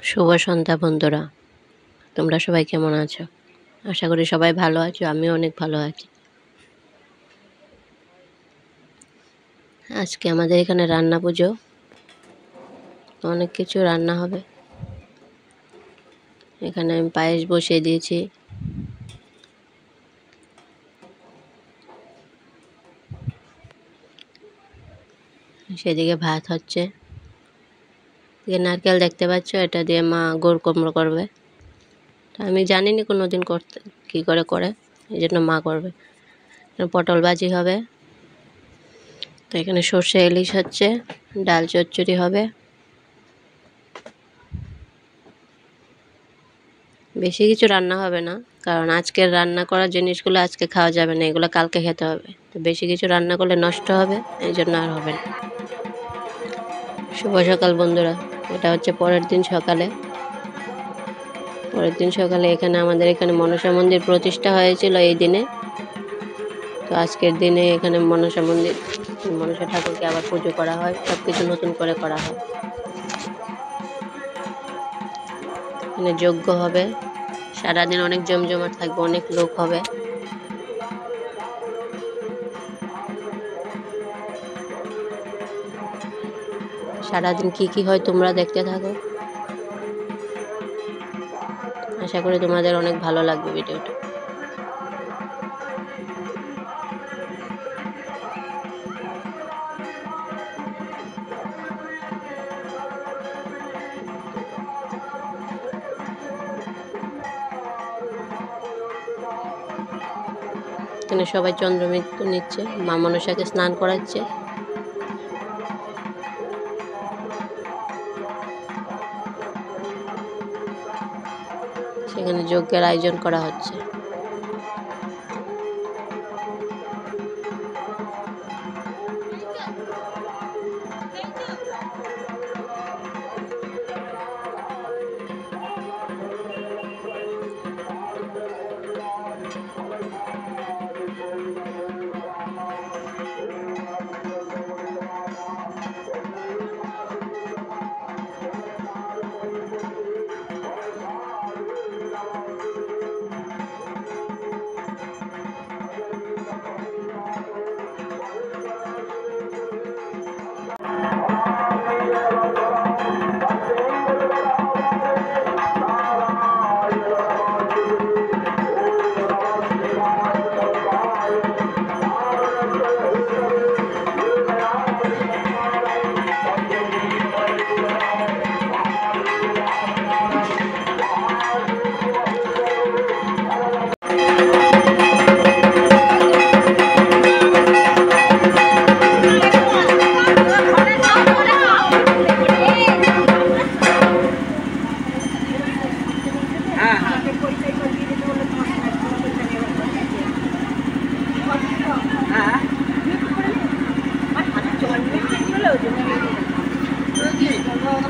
শুভ সন্ধ্যা বন্ধুরা, তোমরা সবাই কেমন আছো? আশা করি সবাই ভালো আছো। আমিও অনেক ভালো আছি। আজকে আমাদের এখানে রান্না পুজো, অনেক কিছু রান্না হবে। এখানে আমি পায়েস বসিয়ে দিয়েছি। সেদিকে ভাত হচ্ছে। নারকেল দেখতে পাচ্ছ, এটা দিয়ে মা গোল কুমড়ো করবে। আমি জানিনি কোনোদিন করতে, কী করে করে, এই জন্য মা করবে। পটল ভাজি হবে। তো এখানে সর্ষে ইলিশ হচ্ছে, ডাল চচ্চড়ি হবে। বেশি কিছু রান্না হবে না, কারণ আজকের রান্না করা জিনিসগুলো আজকে খাওয়া যাবে না, এগুলো কালকে খেতে হবে। তো বেশি কিছু রান্না করলে নষ্ট হবে, এই জন্য আর হবে না। শুভ সকাল বন্ধুরা, এটা হচ্ছে পরের দিন সকালে এখানে আমাদের এখানে মনসা মন্দির প্রতিষ্ঠা হয়েছিল এই দিনে। তো আজকের দিনে এখানে মনসা ঠাকুরকে আবার পুজো করা হয়, সব কিছু নতুন করে করা হয়। এখানে যজ্ঞ হবে, সারাদিন অনেক জমজমাট থাকবে, অনেক লোক হবে। সারাদিন কি হয় তোমরা দেখতে থাকো। আশা করি তোমাদের অনেক ভালো লাগবে ভিডিওটা। এখানে সবাই চন্দ্রমৃত্যু নিচ্ছে, মা মনসাকে স্নান করাচ্ছে। সেখানে যজ্ঞের আয়োজন করা হচ্ছে।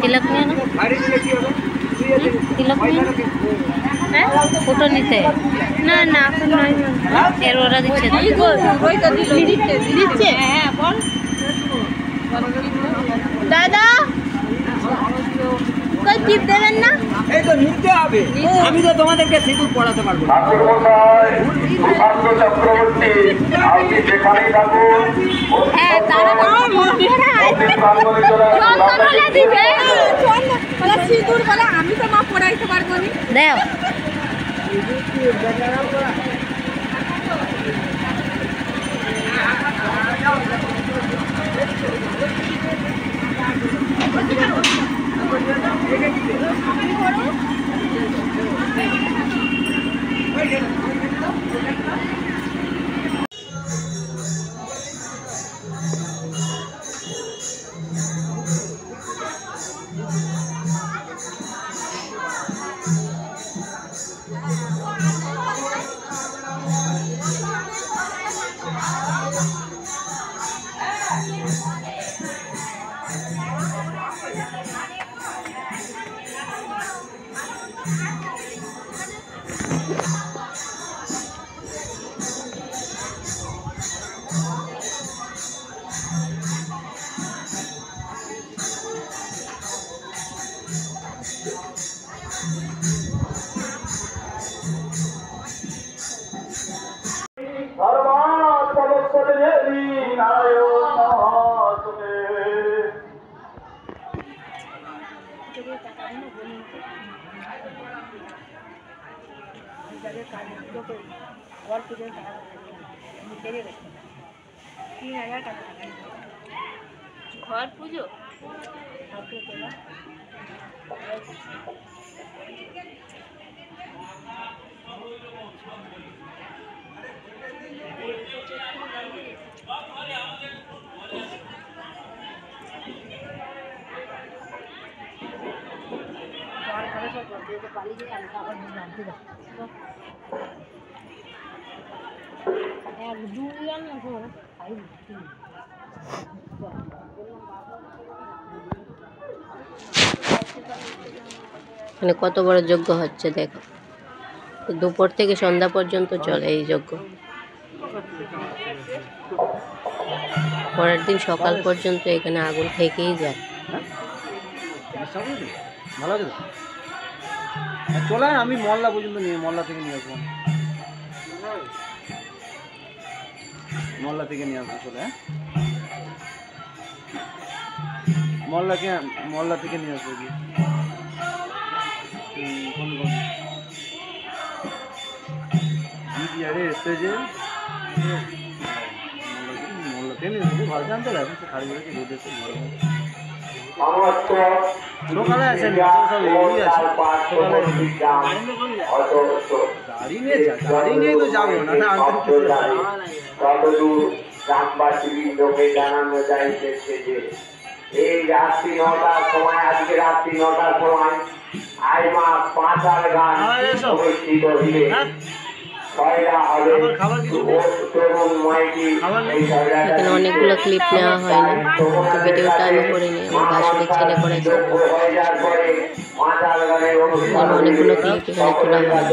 তিলক নিয়ে ফটো নিতে না না এখন নয়, এর ওরা দিচ্ছে দাদা টিপ দেবেন না, এই তো নিতে হবে। আমি তো তোমাদেরকে সিঁদুর পড়াতে পারবো না। হ্যাঁ তারা দিবে সিঁদুর বলে, আমি তো মা পড়াইতে পারবো না। দেও ঘর পুজো মানে কত বড় যজ্ঞ হচ্ছে দেখো, দুপুর থেকে সন্ধ্যা পর্যন্ত চলে এই যজ্ঞ। পরের দিন সকাল পর্যন্ত এখানে আগুন থেকেই যায়। চলে আমি মল্লা পর্যন্ত নিয়ে মল্লা থেকে নিয়ে আসবো, মল্লা থেকে নিয়ে আসবো চলে। মল্লা থেকে নিয়ে আসবো গিয়ে আরে স্টেজে মল্লা থেকে নিয়ে আসবো। ভালো জানতে লাগে শাড়ি বেড়েছে রোদ এসে সকালে আসেনি, সব এগিয়ে আছে। গাড়ি নিয়ে তো যাবো না, গ্রামবাসীকে জানানো যাইতেছে যে এই রাত্রি ৯টার সময়, আজকে রাত্রি ৯টার সময় আইমা পাঁচার গান অনুষ্ঠিত হইবে। এখানে অনেকগুলো ক্লিপ নেওয়া হয়নি, তো ভিডিওটা আমি করিনি, আমার ভাসুরের ছেলে করেছে। অনেকগুলো ক্লিপ এখানে তোলা হয়।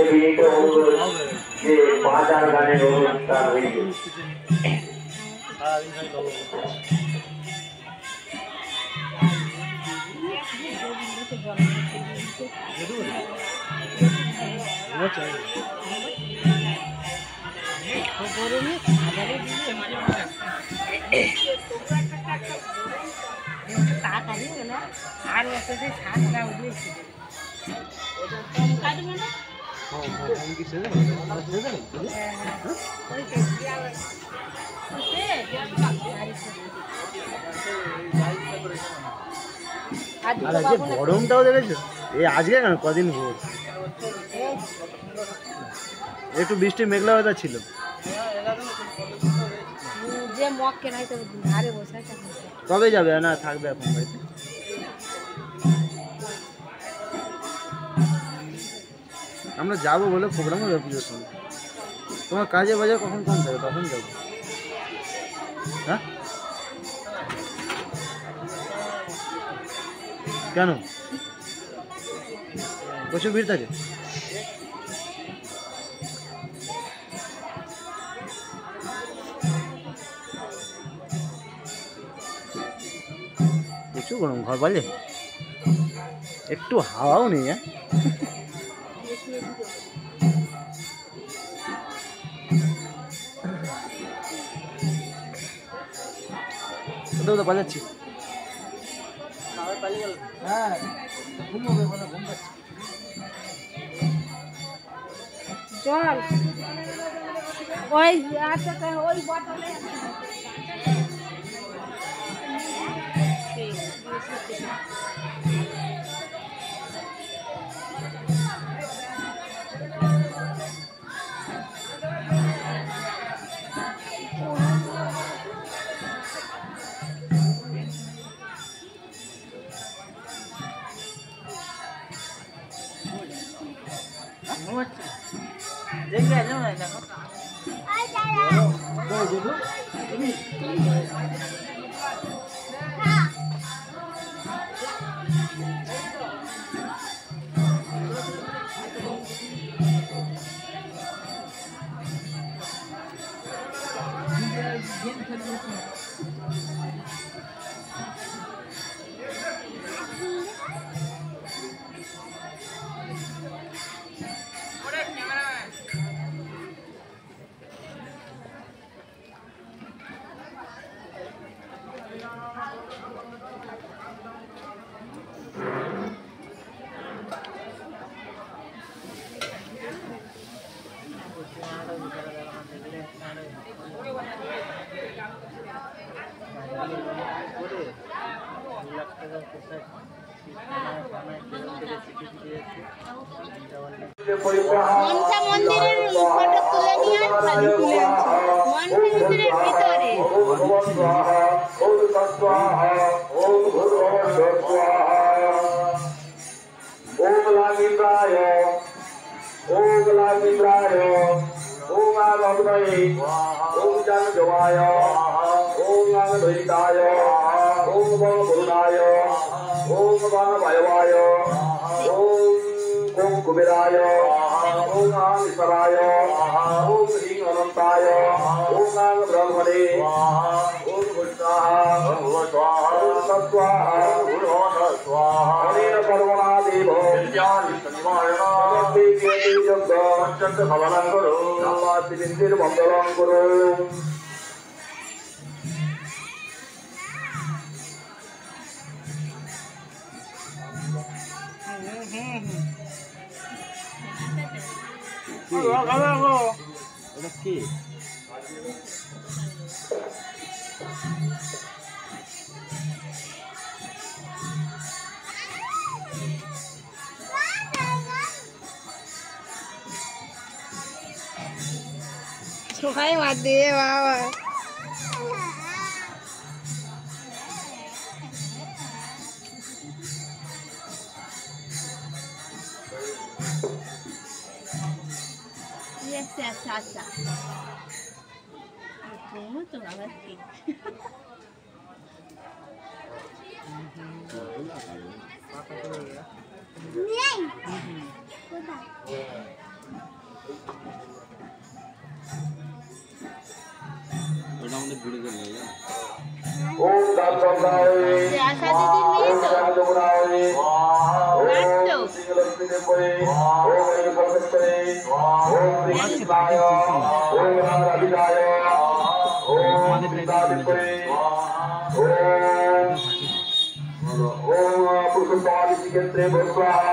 গরমটাও দেখেছো এই আজকে কেন কদিন ভোর একটু বৃষ্টি মেঘলা ওয়েদার ছিল। কবে যাবে না থাকবে এখন বাড়িতে? আমরা যাবো বলে প্রোগ্রাম হবে পুজোর সময়। তোমার কাজে বাজার কখন কম থাকে তখন যাবো। হ্যাঁ কেন প্রচুর ভিড় থাকে? প্রচুর গরম, ঘর বাইরে একটু হাওয়াও নেই। হ্যাঁ তো বাজাচ্ছি। হ্যাঁ জল ওই আচ্ছা ওই বটলে মনসা মন্দিরের ফটো তুলে নিয়ে আসবেন, তুলে আনছি মনসা মন্দিরের ভিতরে। ওম লামিন্দ্রায় ওম লামিন্দ্রায় ওম আলগ্নয়ে ওম জানজবায় ওম আংদ্বৈতায় ওম বলবুনায় ওম বাণভয়বায় ওম ওম কুবেরায় ওম আংসরায় ওম হ্রিং অনন্তায় ওম আং ব্রহ্মণে ওম ভূষাহা ওম সত্ত্বাহা অনেন কর্মণা দেব বিন্দির মঙ্গলং করো। এটা কি? সবাই মার দিয়ে বাবা। আচ্ছা আচ্ছা তো বাবা ঠিক। ওটা আমাদের ঘুরে গেল ওম দামদন্দায় আশা দিদির মেয়ে ওম তো জানজমনায় নাচতো। ওম সিংহলক্ষ্মীতে পরে ওম ঐকপত্রে ওম কৃষ্ণায় ওম রাধিকায় ওম সীতাতে পরে ওম পুরুষোত্তমাদি ক্ষেত্রে বস্বাহা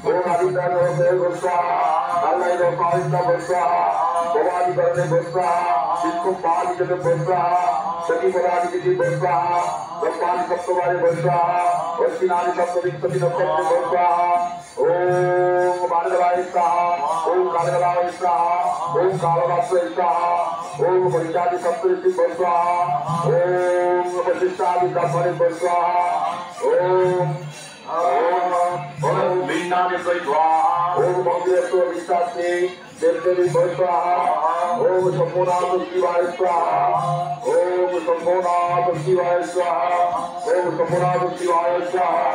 ওম আদিত্যাতে বস্বাহা আল্লাহ পালিতা বস্বাহা ভবাদি করতে বস্বাহা বিষ্ণু পালিতে বস্বাহা সখী পদাদি বস্বাহা ব্রহ্মাদি সপ্তবারে বস্বাহা অশ্বিনাদি সপ্তবিংশতি নক্ষত্রে বস্বাহা ওম বাণগলায় স্বাহা ওম কালগলায় স্বাহা ওম কালরাত্রে স্বাহা ওম পঞ্চাদি সপ্তঋষি বস্বাহা ওম বশিষ্ঠাদি ব্রাহ্মণে বস্বাহা ওম ওম বিন্নাদি স্বাহা ওম মন্দিরেশ্বর বিশ্বাসে দেবদেবী বস্বাহা ওম শম্ভুনাথ শিবায় স্বাহা ওম শম্ভুনাথ শিবায় স্বাহা ওম শম্ভুনাথ শিবায় স্বাহা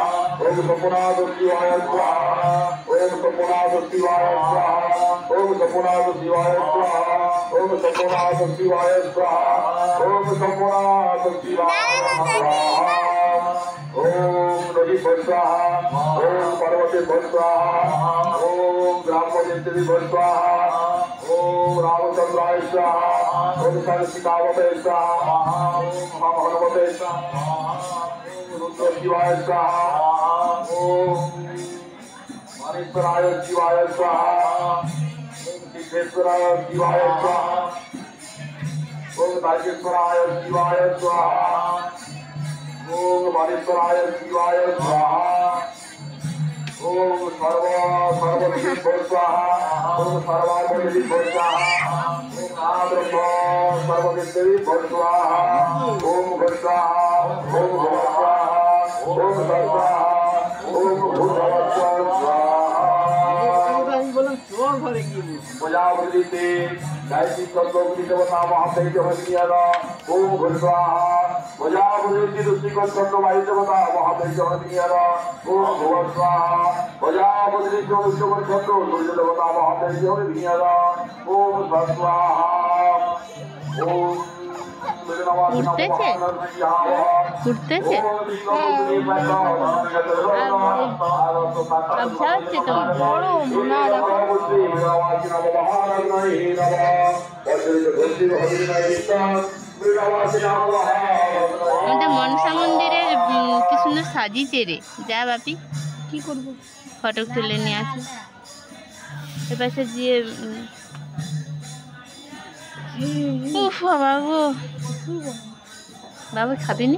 ওম শম্ভুনাথ শিবায় স্বাহা ওম শম্ভুনাথ শিবায় স্বাহা ওম শম্ভুনাথ শিবায় স্বাহা ওম শম্ভুনাথ শিবায় স্বাহা ওম শম্ভুনাথ শিবায় স্বাহা ওম নদী বস্বাহা ওম পার্বতী বস্বাহা ওম ব্রাহ্মণেশ্বরী বস্বাহা ওম রামচন্দ্রায় স্বাহা ওম সীতাবতে স্বাহা ওম হনুমতে স্বাহা ওম রুদ্র শিবায় স্বাহা ওম মানেশ্বরায় শিবায় স্বাহা ওম সিদ্ধেশ্বরায় শিবায় স্বাহা ওম তারকেশ্বরায় শিবায় স্বাহা ওম মানেশ্বরায় শিবায় স্বাহা ওম সর্বদেবী বস্বাহা ওম সর্বার্বদেবী বস্বাহা ওম আব্রহ্ম সর্বদেবী বস্বাহা ওম বস্বাহা ওম ভস্বাহা ওম সর্বাহা ওম ভূতবস্বাহা প্রজাপতিতে গায়ত্রী সর্বগুলি দেবতা মহাদেব হরিয়ার ওম ভস্বাহা প্রজাপতি ঋষিকর চন্দ্রবায়ু দেবতা মহাদেব হরিয়ার ওম ভস্বাহা প্রজাপতি চন্দ্র সূর্য দেবতা মহাদেব হরিয়ার ওম ভস্বাহা ওম ঘুরতেছে? ঘুরতেছে? আবছা হচ্ছে তো বড় মোনা দেখো। আমাদের মনসা মন্দিরের কি সুন্দর সাজিয়েছে রে। যা বাপি কি করবো? ফটো তুলে নিয়ে আসি। এপাশে দিয়ে উফ বাবা গো, বাবু খাবি নি?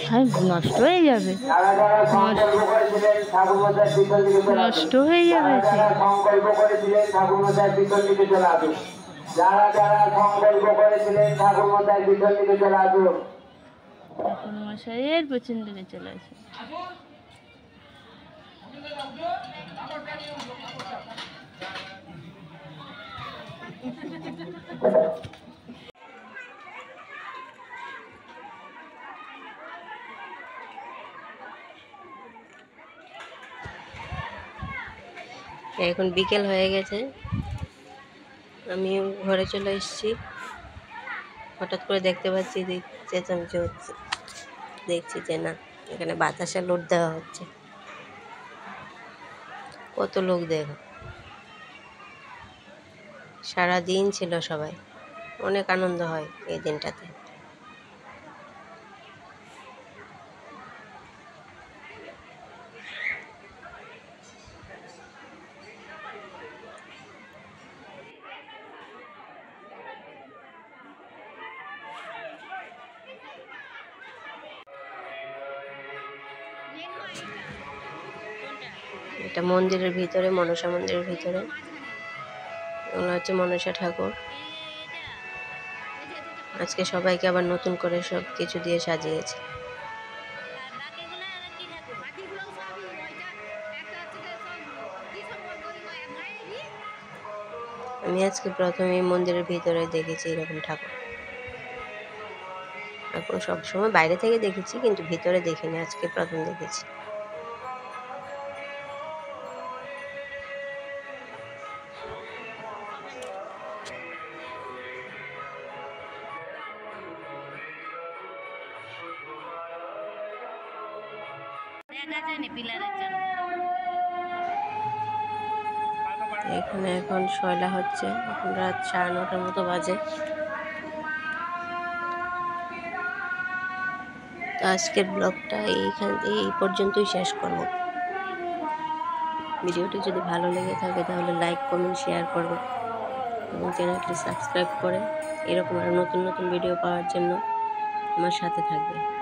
হ্যাঁ, নষ্ট হয়ে যাবে, যারা যারা সংকল্প করেছিলেন ঠাকুরমশাই পিছন দিকে চলে আসুন। নষ্ট হয়ে যাবে যারা সে। যারা সংকল্প করেছিলেন ঠাকুরমশাই পিছন দিকে চলে আসুন। যারা যারা সংকল্প করেছিলেন ঠাকুরমশাই পিছন দিকে চলে আসুন। ঠাকুর মশাইয়ের পেছন দিকে চলে আসে। এখন বিকেল হয়ে গেছে, আমি ঘরে চলে এসেছি। হঠাৎ করে দেখতে পাচ্ছি যে চেঁচামেচি হচ্ছে, দেখছি যে না, এখানে বাতাসে লোড দেওয়া হচ্ছে। কত লোক দেখো, সারাদিন ছিল সবাই, অনেক আনন্দ হয় এই দিনটাতে। এটা মন্দিরের ভিতরে, মনসা মন্দিরের ভিতরে। এগুলো হচ্ছে মনসা ঠাকুর। আজকে সবাইকে আবার নতুন করে সব কিছু দিয়ে সাজিয়েছে। আমি আজকে প্রথমে মন্দিরের ভিতরে দেখেছি এরকম ঠাকুর। এখন সবসময় বাইরে থেকে দেখেছি, কিন্তু ভিতরে দেখিনি, আজকে প্রথম দেখেছি। এখানে এখন শয়লা হচ্ছে, এখন রাত 9:30 মতো বাজে। তো আজকের ব্লগটা এই পর্যন্তই শেষ করব। ভিডিওটি যদি ভালো লেগে থাকে তাহলে লাইক, কমেন্ট, শেয়ার করবে এবং চ্যানেলটি সাবস্ক্রাইব করে এরকম আরও নতুন নতুন ভিডিও পাওয়ার জন্য আমার সাথে থাকবে।